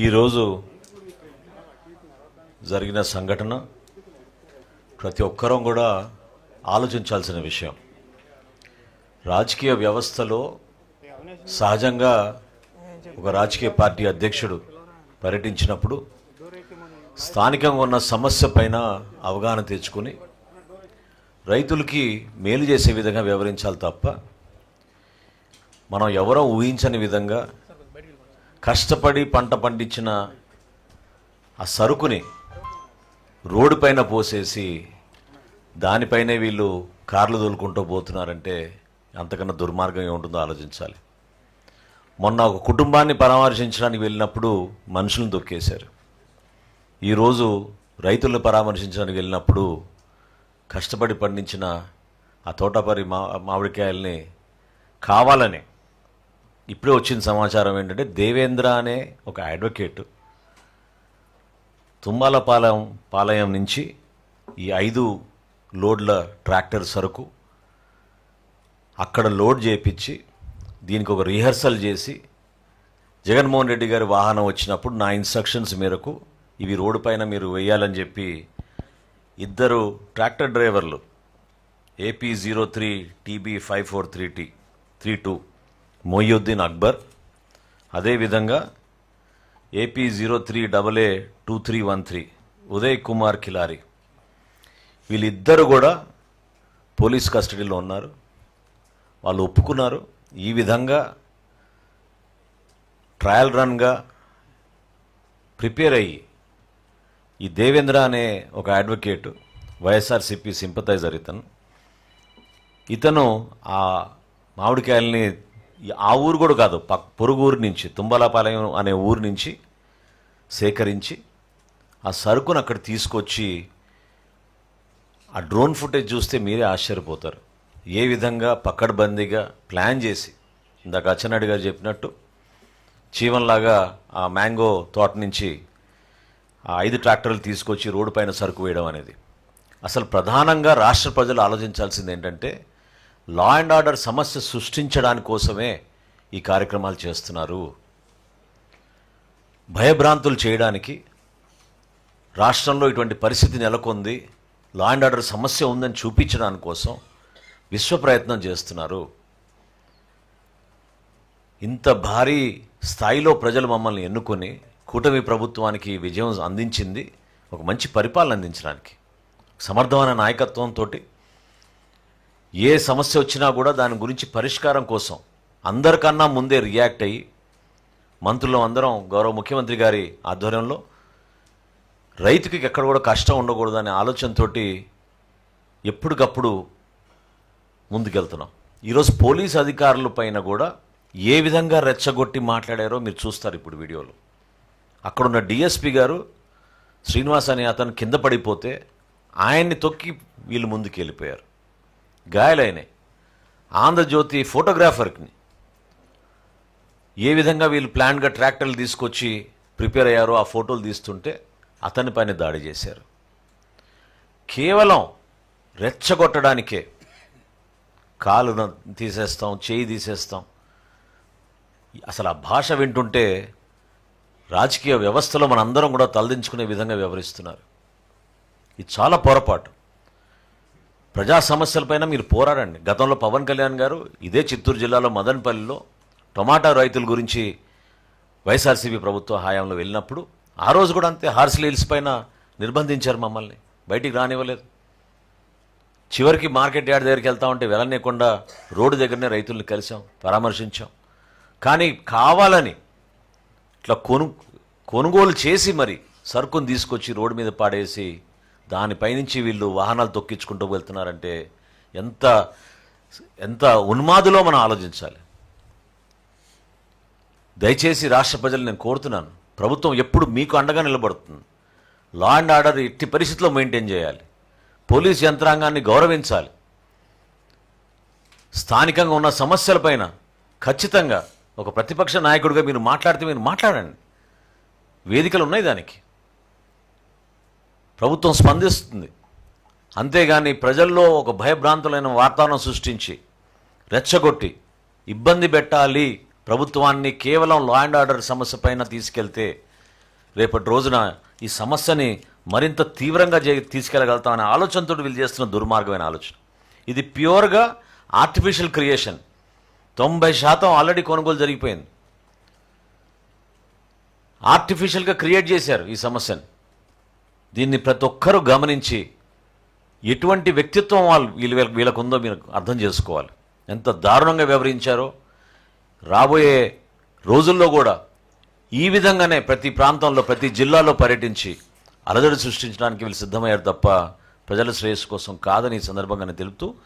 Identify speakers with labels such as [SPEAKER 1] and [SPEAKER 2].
[SPEAKER 1] ఈరోజు జరిగిన సంఘటన ప్రతి ఒక్కరూ కూడా ఆలోచించాల్సిన విషయం. రాజకీయ వ్యవస్థలో సహజంగా ఒక రాజకీయ పార్టీ అధ్యక్షుడు పర్యటించినప్పుడు స్థానికంగా ఉన్న సమస్య పైన అవగాహన తెచ్చుకొని రైతులకి మేలు చేసే విధంగా వ్యవహరించాలి తప్ప మనం ఎవరో ఊహించని విధంగా కష్టపడి పంట పండించిన ఆ సరుకుని రోడ్డు పైన పోసేసి దానిపైనే వీళ్ళు కార్లు తోలుకుంటూ పోతున్నారంటే అంతకన్నా దుర్మార్గం ఏముంటుందో ఆలోచించాలి. మొన్న ఒక కుటుంబాన్ని పరామర్శించడానికి వెళ్ళినప్పుడు మనుషులను తొక్కేశారు. ఈరోజు రైతులను పరామర్శించడానికి వెళ్ళినప్పుడు కష్టపడి పండించిన ఆ తోటపరి మామిడికాయల్ని కావాలని ఇప్పుడే వచ్చిన సమాచారం ఏంటంటే దేవేంద్ర అనే ఒక అడ్వకేటు తుమ్మలపాలెం నుంచి ఈ 5 లోడ్ల ట్రాక్టర్ సరుకు అక్కడ లోడ్ చేయించి దీనికి ఒక రిహర్సల్ చేసి జగన్మోహన్ రెడ్డి గారి వాహనం వచ్చినప్పుడు నా ఇన్స్ట్రక్షన్స్ మేరకు ఇవి రోడ్డు పైన మీరు వేయాలని చెప్పి 2 ట్రాక్టర్ డ్రైవర్లు AP03 TB54332 మొయ్యుద్దీన్ అక్బర్, అదేవిధంగా AP03AA2313 ఉదయ్ కుమార్ కిలారి, వీళ్ళిద్దరూ కూడా పోలీస్ కస్టడీలో ఉన్నారు. వాళ్ళు ఒప్పుకున్నారు. ఈ విధంగా ట్రయల్ రన్గా ప్రిపేర్ అయ్యి ఈ దేవేంద్ర అనే ఒక అడ్వకేటు వైఎస్ఆర్సీపీ సింపథైజర్ ఇతను ఆ మామిడికాయల్ని ఆ ఊరు కూడా కాదు పొరుగు ఊరు నుంచి తుమ్మలపాలెం అనే ఊరు నుంచి సేకరించి ఆ సరుకును అక్కడ తీసుకొచ్చి ఆ డ్రోన్ ఫుటేజ్ చూస్తే మీరే ఆశ్చర్యపోతారు. ఏ విధంగా పక్కడబందీగా ప్లాన్ చేసి ఇందాక అచ్చెన్నాయుడు గారు చెప్పినట్టు చీవంలాగా ఆ మ్యాంగో తోట నుంచి ఆ 5 ట్రాక్టర్లు తీసుకొచ్చి రోడ్డు పైన సరుకు వేయడం అనేది అసలు ప్రధానంగా రాష్ట్ర ప్రజలు ఆలోచించాల్సింది ఏంటంటే లా అండ్ ఆర్డర్ సమస్య సృష్టించడానికి కోసమే ఈ కార్యక్రమాలు చేస్తున్నారు. భయభ్రాంతులు చేయడానికి రాష్ట్రంలో ఇటువంటి పరిస్థితి నెలకొంది, లా అండ్ ఆర్డర్ సమస్య ఉందని చూపించడానికి కోసం విశ్వ ప్రయత్నం చేస్తున్నారు. ఇంత భారీ స్థాయిలో ప్రజలు మమ్మల్ని ఎన్నుకొని కూటమి ప్రభుత్వానికి విజయం అందించింది ఒక మంచి పరిపాలన అందించడానికి, సమర్థమైన నాయకత్వంతో ఏ సమస్య వచ్చినా కూడా దాని గురించి పరిష్కారం కోసం అందరికన్నా ముందే రియాక్ట్ అయ్యి మంత్రులు అందరం గౌరవ ముఖ్యమంత్రి గారి ఆధ్వర్యంలో రైతుకి ఎక్కడ కూడా కష్టం ఉండకూడదు అనే ఆలోచనతో ఎప్పటికప్పుడు ముందుకెళ్తున్నాం. ఈరోజు పోలీస్ అధికారుల పైన కూడా ఏ విధంగా రెచ్చగొట్టి మాట్లాడారో మీరు చూస్తారు ఇప్పుడు వీడియోలో. అక్కడున్న డిఎస్పీ గారు శ్రీనివాస్ అనే అతను కింద పడిపోతే ఆయన్ని తొక్కి వీళ్ళు ముందుకు వెళ్ళిపోయారు, గాయాలైనాయి. ఆంధ్రజ్యోతి ఫోటోగ్రాఫర్ని ఏ విధంగా వీళ్ళు ప్లాన్గా ట్రాక్టర్లు తీసుకొచ్చి ప్రిపేర్ అయ్యారో ఆ ఫోటోలు తీస్తుంటే అతని పైన దాడి చేశారు. కేవలం రెచ్చగొట్టడానికే కాలు తీసేస్తాం, చేయి తీసేస్తాం. అసలు ఆ భాష వింటుంటే రాజకీయ వ్యవస్థలో మనందరం కూడా తలదించుకునే విధంగా వ్యవహరిస్తున్నారు. ఇది చాలా పొరపాటు. ప్రజా సమస్యలపైన మీరు పోరాడండి. గతంలో పవన్ కళ్యాణ్ గారు ఇదే చిత్తూరు జిల్లాలో మదనపల్లిలో టొమాటో రైతుల గురించి వైఎస్ఆర్సీపీ ప్రభుత్వ హయాంలో వెళ్ళినప్పుడు ఆ రోజు కూడా అంతే హార్స్లీ హిల్స్ పైన నిర్బంధించారు, మమ్మల్ని బయటికి రానివ్వలేదు. చివరికి మార్కెట్ యార్డ్ దగ్గరికి వెళ్తా ఉంటే వెళ్ళనీయకుండా రోడ్డు దగ్గరనే రైతుల్ని కలిసాం, పరామర్శించాం. కానీ కావాలని ఇట్లా కొనుగోలు చేసి మరి సరుకును తీసుకొచ్చి రోడ్డు మీద పాడేసి దానిపైనుంచి వీళ్ళు వాహనాలు తొక్కించుకుంటూ వెళ్తున్నారంటే ఎంత ఎంత ఉన్మాదులో మనం ఆలోచించాలి. దయచేసి రాష్ట్ర ప్రజలు నేను కోరుతున్నాను, ప్రభుత్వం ఎప్పుడు మీకు అండగా నిలబడుతుంది. లా అండ్ ఆర్డర్ ఎట్టి పరిస్థితుల్లో మెయింటైన్ చేయాలి. పోలీస్ యంత్రాంగాన్ని గౌరవించాలి. స్థానికంగా ఉన్న సమస్యలపైన ఖచ్చితంగా ఒక ప్రతిపక్ష నాయకుడిగా మీరు మాట్లాడితే మీరు మాట్లాడండి. వేదికలు ఉన్నాయి, దానికి ప్రభుత్వం స్పందిస్తుంది. అంతేగాని ప్రజల్లో ఒక భయభ్రాంతులైన వాతావరణం సృష్టించి రెచ్చగొట్టి ఇబ్బంది పెట్టాలి ప్రభుత్వాన్ని కేవలం లా అండ్ ఆర్డర్ సమస్య పైన తీసుకెళ్తే రేపటి రోజున ఈ సమస్యని మరింత తీవ్రంగా తీసుకెళ్ళగలుగుతామనే ఆలోచనతో వీళ్ళు చేస్తున్న దుర్మార్గమైన ఆలోచన. ఇది ప్యూర్గా ఆర్టిఫిషియల్ క్రియేషన్. 90% ఆల్రెడీ కొనుగోలు జరిగిపోయింది. ఆర్టిఫిషియల్గా క్రియేట్ చేశారు ఈ సమస్యను. దీన్ని ప్రతి ఒక్కరూ గమనించి ఎటువంటి వ్యక్తిత్వం వీళ్ళకు ఉందో మీరు అర్థం చేసుకోవాలి. ఎంత దారుణంగా వ్యవహరించారో. రాబోయే రోజుల్లో కూడా ఈ విధంగానే ప్రతి ప్రాంతంలో ప్రతి జిల్లాలో పర్యటించి అలజడి సృష్టించడానికి వీళ్ళు సిద్ధమయ్యారు తప్ప ప్రజల శ్రేయస్సు కోసం కాదని ఈ సందర్భంగానే తెలుపుతూ